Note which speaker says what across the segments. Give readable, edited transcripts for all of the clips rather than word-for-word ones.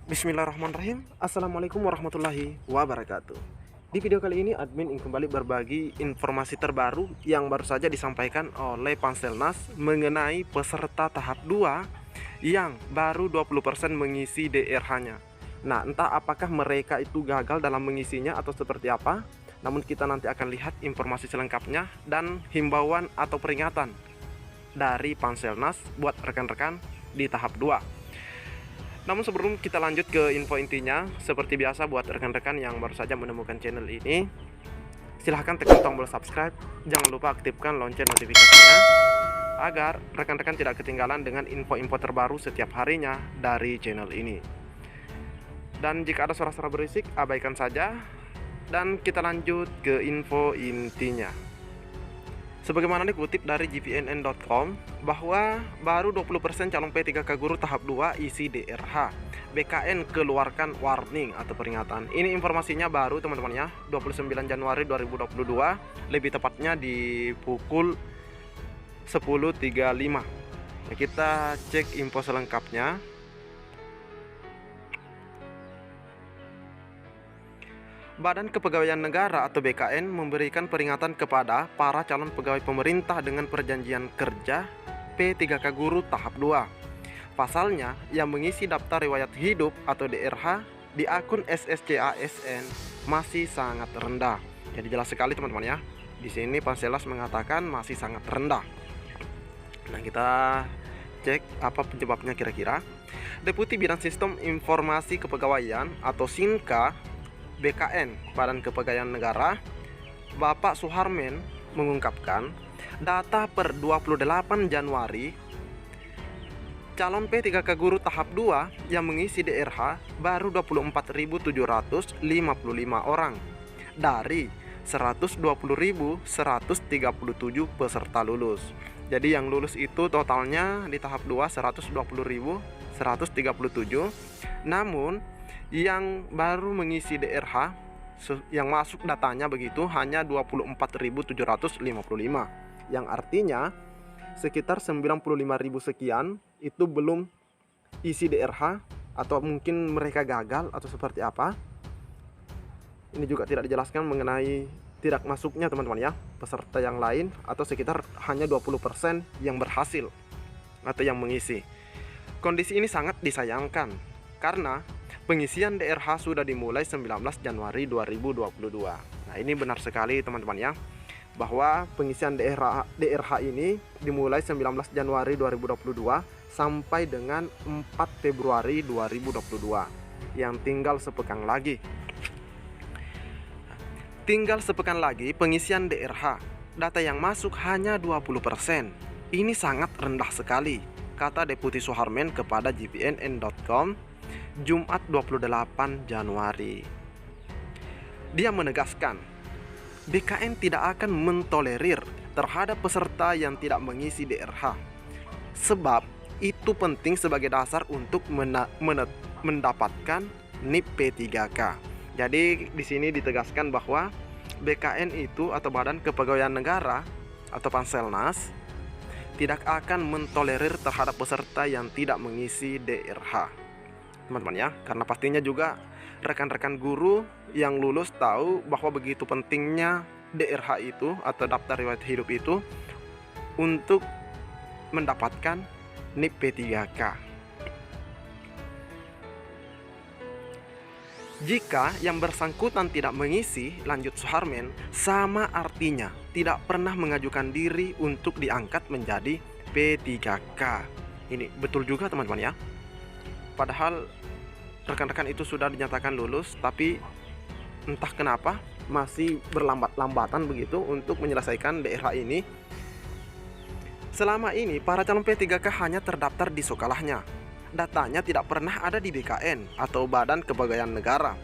Speaker 1: Bismillahirrahmanirrahim. Assalamualaikum warahmatullahi wabarakatuh. Di video kali ini admin ingin kembali berbagi informasi terbaru yang baru saja disampaikan oleh Panselnas mengenai peserta tahap 2 yang baru 20% mengisi DRH-nya. Nah, entah apakah mereka itu gagal dalam mengisinya atau seperti apa, namun kita nanti akan lihat informasi selengkapnya dan himbauan atau peringatan dari Panselnas buat rekan-rekan di tahap 2. Namun sebelum kita lanjut ke info intinya, seperti biasa buat rekan-rekan yang baru saja menemukan channel ini, silahkan tekan tombol subscribe, jangan lupa aktifkan lonceng notifikasinya agar rekan-rekan tidak ketinggalan dengan info-info terbaru setiap harinya dari channel ini. Dan jika ada suara-suara berisik, abaikan saja. Dan kita lanjut ke info intinya. Sebagaimana dikutip dari gpnn.com bahwa baru 20% calon P3K guru tahap 2 isi DRH. BKN keluarkan warning atau peringatan. Ini informasinya baru teman-teman ya, 29 Januari 2022, lebih tepatnya di pukul 10.35. Nah, kita cek info selengkapnya. Badan Kepegawaian Negara atau BKN memberikan peringatan kepada para calon pegawai pemerintah dengan perjanjian kerja P3K Guru tahap 2. Pasalnya, yang mengisi daftar riwayat hidup atau DRH di akun SSCASN masih sangat rendah. Jadi jelas sekali teman-teman ya. Di sini Panselnas mengatakan masih sangat rendah. Nah, kita cek apa penyebabnya kira-kira. Deputi Bidang Sistem Informasi Kepegawaian atau SINKA BKN Badan Kepegawaian Negara Bapak Suharmen mengungkapkan data per 28 Januari calon P3K guru tahap 2 yang mengisi DRH baru 24.755 orang dari 120.137 peserta lulus. Jadi yang lulus itu totalnya di tahap 2 120.137, namun yang baru mengisi DRH yang masuk datanya begitu hanya 24.755, yang artinya sekitar 95.000 sekian itu belum isi DRH, atau mungkin mereka gagal atau seperti apa. Ini juga tidak dijelaskan mengenai tidak masuknya teman-teman ya peserta yang lain, atau sekitar hanya 20% yang berhasil atau yang mengisi. Kondisi ini sangat disayangkan karena pengisian DRH sudah dimulai 19 Januari 2022. Nah, ini benar sekali teman-teman ya, bahwa pengisian DRH ini dimulai 19 Januari 2022 sampai dengan 4 Februari 2022. Yang tinggal sepekan lagi. Tinggal sepekan lagi pengisian DRH. Data yang masuk hanya 20%. Ini sangat rendah sekali, kata Deputi Suharmen kepada gpnn.com Jumat 28 Januari. Dia menegaskan, BKN tidak akan mentolerir terhadap peserta yang tidak mengisi DRH, sebab itu penting sebagai dasar untuk mendapatkan NIP P3K. Jadi di sini ditegaskan bahwa BKN itu atau Badan Kepegawaian Negara atau Panselnas tidak akan mentolerir terhadap peserta yang tidak mengisi DRH. Teman-teman ya, karena pastinya juga rekan-rekan guru yang lulus tahu bahwa begitu pentingnya DRH itu atau daftar riwayat hidup itu untuk mendapatkan NIP P3K. Jika yang bersangkutan tidak mengisi, lanjut Suharmen, sama artinya tidak pernah mengajukan diri untuk diangkat menjadi P3K. Ini betul juga teman-teman ya. Padahal rekan-rekan itu sudah dinyatakan lulus, tapi entah kenapa masih berlambat-lambatan begitu untuk menyelesaikan DRH ini. Selama ini para calon P3K hanya terdaftar di sekolahnya. Datanya tidak pernah ada di BKN atau Badan Kepegawaian Negara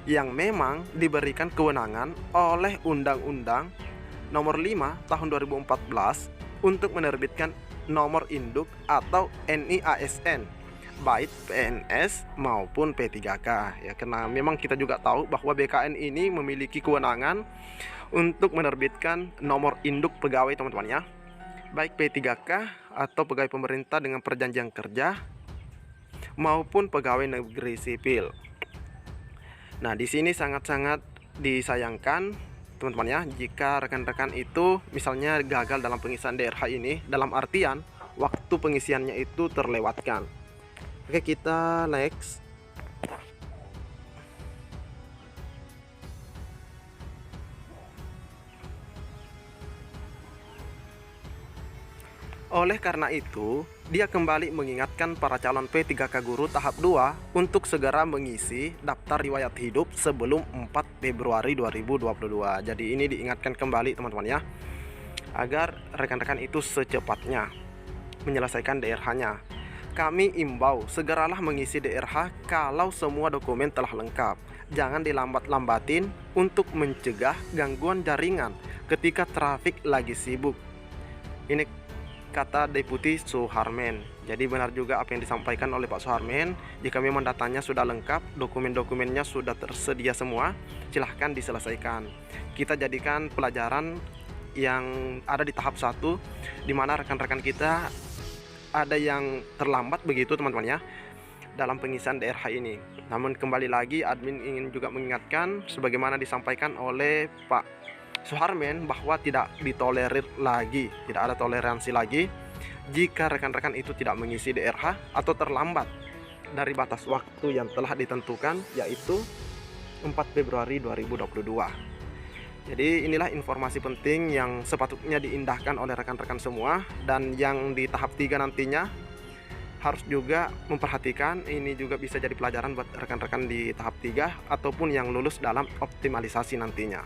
Speaker 1: yang memang diberikan kewenangan oleh Undang-Undang Nomor 5 Tahun 2014 untuk menerbitkan nomor induk atau NIASN baik PNS maupun P3K ya, karena memang kita juga tahu bahwa BKN ini memiliki kewenangan untuk menerbitkan nomor induk pegawai teman-teman ya, baik P3K atau pegawai pemerintah dengan perjanjian kerja maupun pegawai negeri sipil. Nah, di sini sangat-sangat disayangkan teman-teman ya, jika rekan-rekan itu misalnya gagal dalam pengisian DRH ini, dalam artian waktu pengisiannya itu terlewatkan. Oke, kita next. Oleh karena itu, dia kembali mengingatkan para calon P3K guru tahap 2 untuk segera mengisi daftar riwayat hidup sebelum 4 Februari 2022. Jadi ini diingatkan kembali teman-teman ya, agar rekan-rekan itu secepatnya menyelesaikan DRH-nya. Kami imbau segeralah mengisi DRH kalau semua dokumen telah lengkap. Jangan dilambat-lambatin untuk mencegah gangguan jaringan ketika trafik lagi sibuk. Ini kata Deputi Suharmen. Jadi benar juga apa yang disampaikan oleh Pak Suharmen. Jika memang datanya sudah lengkap, dokumen-dokumennya sudah tersedia semua, silahkan diselesaikan. Kita jadikan pelajaran yang ada di tahap 1, di mana rekan-rekan kita ada yang terlambat begitu teman-teman ya, dalam pengisian DRH ini. Namun kembali lagi admin ingin juga mengingatkan sebagaimana disampaikan oleh Pak Suharmen bahwa tidak ditolerir lagi, tidak ada toleransi lagi jika rekan-rekan itu tidak mengisi DRH atau terlambat dari batas waktu yang telah ditentukan, yaitu 4 Februari 2022. Jadi inilah informasi penting yang sepatutnya diindahkan oleh rekan-rekan semua, dan yang di tahap 3 nantinya harus juga memperhatikan. Ini juga bisa jadi pelajaran buat rekan-rekan di tahap 3 ataupun yang lulus dalam optimalisasi nantinya.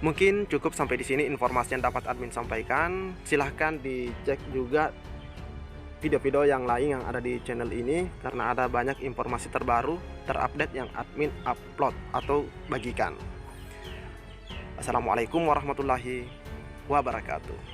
Speaker 1: Mungkin cukup sampai di sini informasi yang dapat admin sampaikan. Silahkan dicek juga video-video yang lain yang ada di channel ini, karena ada banyak informasi terbaru terupdate yang admin upload atau bagikan. Assalamualaikum warahmatullahi wabarakatuh.